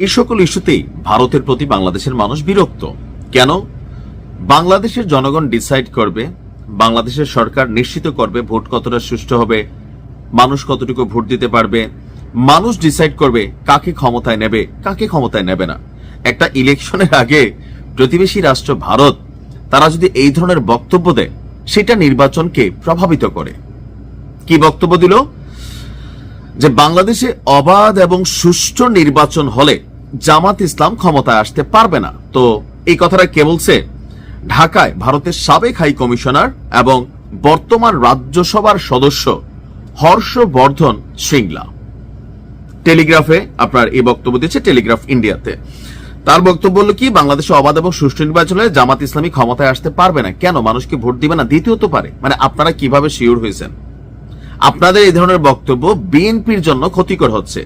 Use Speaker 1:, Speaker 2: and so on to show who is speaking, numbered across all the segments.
Speaker 1: এই সকল ইস্যুতেই ভারতের প্রতি বাংলাদেশের মানুষ বিরক্ত। কেন? বাংলাদেশের জনগণ ডিসাইড করবে, বাংলাদেশের সরকার নিশ্চিত করবে ভোট কতটা সুষ্ঠু হবে, মানুষ কতটুকু ভোট দিতে পারবে, মানুষ ডিসাইড করবে কাকে ক্ষমতায় নেবে, কাকে ক্ষমতায় নেবে না। একটা ইলেকশনের আগে প্রতিবেশী রাষ্ট্র ভারত তারা যদি এই ধরনের বক্তব্য দেয়, সেটা নির্বাচনকে প্রভাবিত করে। কি বক্তব্য দিল? যে বাংলাদেশে অবাধ এবং সুষ্ঠু নির্বাচন হলে জামাত ইসলাম ক্ষমতায় আসতে পারবে না। তো এই কথাটা কে বলছে? ঢাকায় ভারতের সাবেক হাই কমিশনার এবং বর্তমান রাজ্যসভার সদস্য হর্ষবর্ধন শ্রিংলা টেলিগ্রাফে আপনার এই বক্তব্য দিচ্ছে, টেলিগ্রাফ ইন্ডিয়াতে। তার বক্তব্য হলো কি, বাংলাদেশে অবাধ এবং সুষ্ঠু নির্বাচন হলে জামাত ইসলামী ক্ষমতায় আসতে পারবে না। কেন? মানুষকে ভোট দিবে না, দিতেও তো পারে। মানে আপনারা কিভাবে শিওর হয়েছেন? আপনাদের এই ধরনের বক্তব্য বিএনপির জন্য ক্ষতিকর হচ্ছে।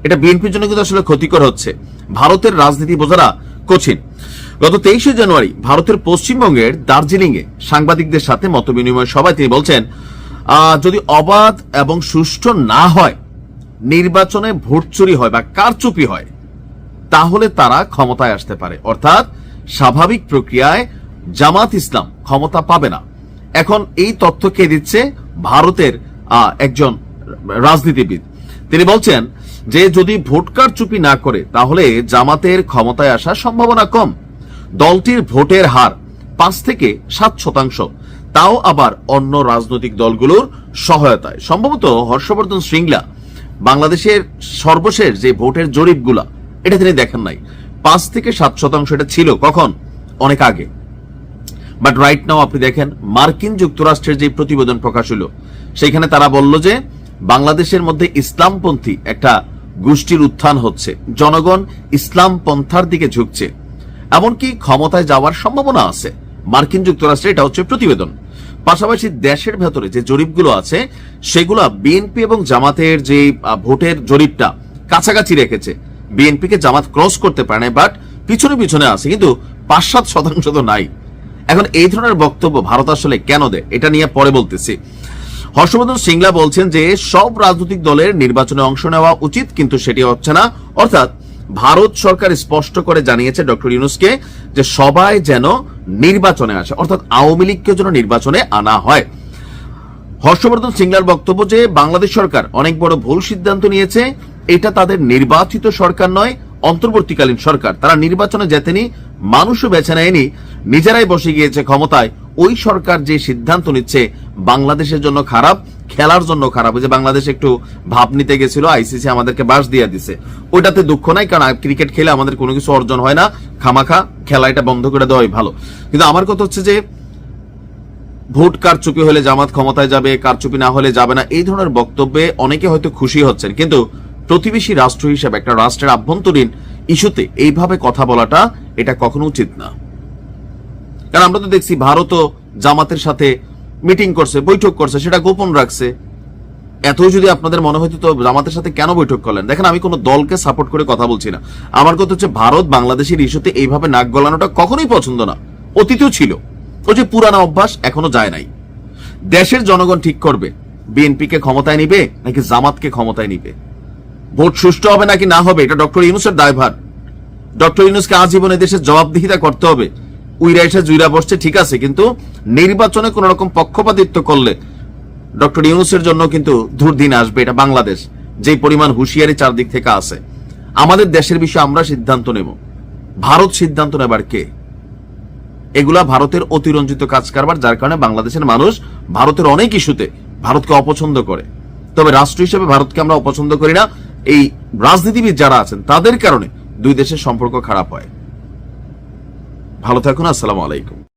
Speaker 1: এটা বিএনপির জন্য কিন্তু আসলে ক্ষতিকর হচ্ছে। ভারতের রাজনীতি বোঝারা কঠিন। গত 23শে জানুয়ারি ভারতের পশ্চিমবঙ্গের দার্জিলিং এ সাংবাদিকদের সাথে মতবিনিময় সভায় তিনি বলছেন, যদি অবাধ এবং সুষ্ঠু না হয়, নির্বাচনে ভোট চুরি হয় বা কারচুপি হয়, তাহলে তারা ক্ষমতায় আসতে পারে। অর্থাৎ স্বাভাবিক প্রক্রিয়ায় জামাত ইসলাম ক্ষমতা পাবে না। এখন এই তথ্য কে দিচ্ছে? ভারতের একজন রাজনীতিবিদ। তিনি বলছেন যে যদি ভোট কারচুপি না করে তাহলে জামাতের ক্ষমতায় আসার সম্ভাবনা কম। দলটির ভোটের হার 5 থেকে 7%, তাও আবার অন্য রাজনৈতিক দলগুলোর সহায়তায়। সম্ভবত হর্ষবর্ধন শ্রিংলা বাংলাদেশের সর্বশেষ যে ভোটের জরিপগুলা, এটা তিনি দেখেন নাই। 5 থেকে 7% এটা ছিল কখন? অনেক আগে। বাট রাইট নাও আপনি দেখেন মার্কিন যুক্তরাষ্ট্রের যে প্রতিবেদন প্রকাশ হলো, সেখানে তারা বলল যে বাংলাদেশের মধ্যে ইসলামপন্থী একটা গোষ্ঠীর উত্থান হচ্ছে, জনগণ ইসলাম পন্থার দিকে ঝুঁকছে, এমনকি ক্ষমতায় যাওয়ার সম্ভাবনা আছে। মার্কিন যুক্তরাষ্ট্রে এটা হচ্ছে প্রতিবেদন। পাশাপাশি দেশের ভেতরে যে জরিপগুলো আছে, সেগুলো বিএনপি এবং জামাতের যে ভোটের জরিপটা কাছাকাছি রেখেছে। বিএনপিকে জামাত ক্রস করতে পারে না, বাট পিছনে পিছনে আছে, কিন্তু 5-7% তো নাই। এখন এই ধরনের বক্তব্য ভারত আসলে কেন দেয়, এটা নিয়ে পরে বলতেছি। হর্ষবর্ধন শ্রিংলা বলছেন যে সব রাজনৈতিক দলের নির্বাচনে অংশ নেওয়া উচিত, কিন্তু সেটি হচ্ছে না। অর্থাৎ ভারত সরকার স্পষ্ট করে জানিয়েছে ডক্টর ইউনূসকে যে সবাই যেন নির্বাচনে আসে, অর্থাৎ আওয়ামী লীগকে যেন নির্বাচনে আনা হয়। হর্ষবর্ধন শ্রিংলার বক্তব্য যে বাংলাদেশ সরকার অনেক বড় ভুল সিদ্ধান্ত নিয়েছে, এটা তাদের নির্বাচিত সরকার নয়, অন্তর্বর্তীকালীন সরকার। তারা নির্বাচনে যেতেনি, মানুষও বেছে নেয়নি, নিজেরাই বসে গিয়েছে ক্ষমতায়। ওই সরকার যে সিদ্ধান্ত নিচ্ছে বাংলাদেশের জন্য খারাপ, খেলার জন্য খারাপ। ওই যে বাংলাদেশ একটু ভাব নিতে গেছিল, আইসিসি আমাদেরকে বাস দিয়ে দিছে, ওইটাতে দুঃখ নাই, কারণ ক্রিকেট খেলে আমাদের কোনো কিছু অর্জন হয় না, খামাখা খেলা এটা বন্ধ করে দেওয়াই ভালো। কিন্তু আমার কথা হচ্ছে যে ভোট কারচুপি হলে জামাত ক্ষমতায় যাবে, কারচুপি না হলে যাবে না, এই ধরনের বক্তব্যে অনেকে হয়তো খুশি হচ্ছেন, কিন্তু প্রতিবেশী রাষ্ট্র হিসেবে একটা রাষ্ট্রের আভ্যন্তরীণ ইস্যুতে এইভাবে কথা বলাটা এটা কখনো উচিত না। কারণ আমরা তো দেখছি ভারতও জামাতের সাথে মিটিং করছে, বৈঠক করছে, সেটা গোপন রাখছে। এতই যদি আপনাদের মনে হয়তো তো জামাতের সাথে কেন বৈঠক করলেন? দেখেন, আমি কোনো দলকে সাপোর্ট করে কথা বলছি না। আমার কথা হচ্ছে ভারত বাংলাদেশের ইস্যুতে এইভাবে নাক গলানোটা কখনোই পছন্দ না। অতীতেও ছিল, ও যে পুরানা অভ্যাস এখনো যায় নাই। দেশের জনগণ ঠিক করবে বিএনপিকে ক্ষমতায় নিবে নাকি জামাতকে ক্ষমতায় নিবে। ভোট সুষ্ঠু হবে নাকি না হবে, এটা ডক্টর ইউনূসের দায়ভার। ডক্টর ইউনূসকে আজীবনে দেশের জবাবদিহিতা করতে হবে। উইরা এসে জুইরা বসছে ঠিক আছে, কিন্তু নির্বাচনে কোন রকম পক্ষপাতিত্ব করলে ডক্টর ইউনূসের জন্য কিন্তু দুর্দিন আসবে। এটা বাংলাদেশ, যে পরিমাণ হুঁশিয়ারি চারদিক থেকে আছে। আমাদের দেশের বিষয়ে আমরা সিদ্ধান্ত নেব, ভারত সিদ্ধান্ত নেবার কে? এগুলা ভারতের অতিরঞ্জিত কাজ কারবার, যার কারণে বাংলাদেশের মানুষ ভারতের অনেক ইস্যুতে ভারতকে অপছন্দ করে। তবে রাষ্ট্র হিসেবে ভারতকে আমরা অপছন্দ করি না। এই রাজনীতিবিদ যারা আছেন তাদের কারণে দুই দেশের সম্পর্ক খারাপ হয়। ভালো থাকুন। আসসালামু আলাইকুম।